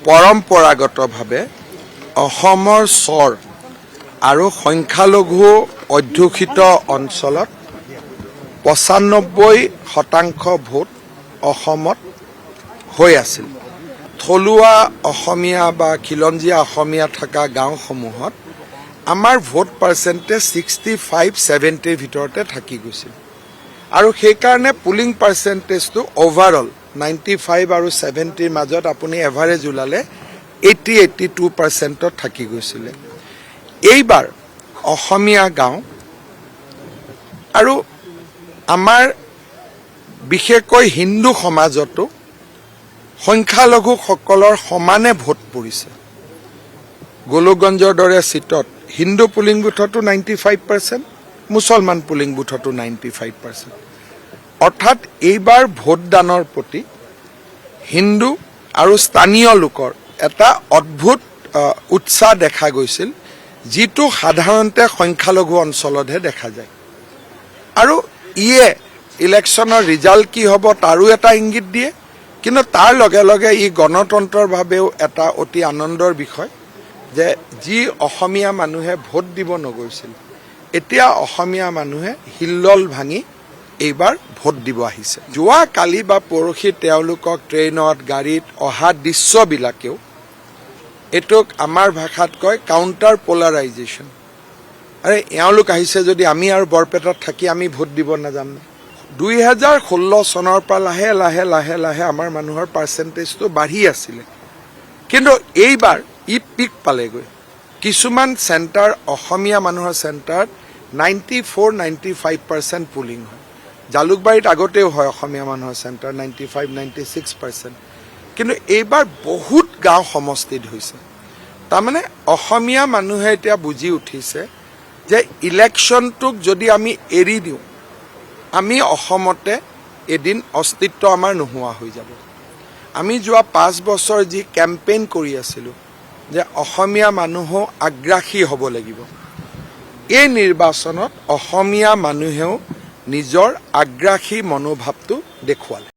পৰম্পৰাগতভাৱে অসমৰ স্বৰ আৰু সংখ্যালঘু অধ্যুষিত অঞ্চলত ৯৫% ভোট অসমত হৈ আছিল। থলুৱা অসমীয়া বা খিলঞ্জীয়া অসমীয়া থকা গাঁওসমূহত আমাৰ ভোট পাৰ্চেণ্টেজ 65-70 ভিতৰতে থাকি গৈছিল আৰু সেইকাৰণে পুলিং পাৰ্চেণ্টেজটো অভাৰঅল 95 আৰু 70ৰ মাজত আপুনি এভাৰেজ ওলালে 80-82% থাকি গৈছিলে। এইবাৰ অসমীয়া গাঁও আৰু আমাৰ বিশেষকৈ হিন্দু সমাজতো সংখ্যালঘুসকলৰ সমানে ভোট পৰিছে। গোলকগঞ্জৰ দৰে চিটত হিন্দু পুলিং বুথতো 95%, মুছলমান পুলিং বুথতো 95%। অৰ্থাৎ এইবাৰ ভোটদানৰ প্ৰতি হিন্দু আৰু স্থানীয় লোকৰ এটা অদ্ভুত উৎসাহ দেখা গৈছিল, যিটো সাধাৰণতে সংখ্যালঘু অঞ্চলতহে দেখা যায়। আৰু ইয়ে ইলেকশ্যনৰ ৰিজাল্ট কি হ'ব তাৰো এটা ইংগিত দিয়ে, কিন্তু তাৰ লগে লগে ই গণতন্ত্ৰৰ বাবেও এটা অতি আনন্দৰ বিষয় যে যি অসমীয়া মানুহে ভোট দিব নগৈছিল, এতিয়া অসমীয়া মানুহে হিল্লল ভাঙি এইবাৰ ভোট দিব আহিছে। যোৱা কালি বা পৰহি তেওঁলোকক ট্ৰেইনত গাড়ীত অহা দৃশ্যবিলাকেও এইটোক আমাৰ ভাষাত কয় কাউণ্টাৰ পলাৰাইজেশ্যন। আৰে এওঁলোক আহিছে যদি আমি আৰু বৰপেটাত থাকি আমি ভোট দিব নাযাম নে? 2016 চনৰ পৰা লাহে লাহে লাহে লাহে আমাৰ মানুহৰ পাৰ্চেণ্টেজটো বাঢ়ি আছিলে, কিন্তু এইবাৰ ই পিক পালেগৈ। কিছুমান চেণ্টাৰ অসমীয়া মানুহৰ চেণ্টাৰত 94-95% পুলিং হয়। জালুকবাৰীত আগতেও হয় অসমীয়া মানুহৰ চেণ্টাৰ 95-96%, কিন্তু এইবাৰ বহুত গাঁও সমষ্টিত হৈছে। তাৰমানে অসমীয়া মানুহে এতিয়া বুজি উঠিছে যে ইলেকশ্যনটোক যদি আমি এৰি দিওঁ, আমি অসমতে এদিন অস্তিত্ব আমাৰ নোহোৱা হৈ যাব। আমি যোৱা 5 বছৰ যি কেম্পেইন কৰি আছিলোঁ যে অসমীয়া মানুহো আগ্ৰাসী হ'ব লাগিব, এই নিৰ্বাচনত অসমীয়া মানুহেও নিজৰ আগ্ৰাসী মনোভাৱটো দেখুৱালে।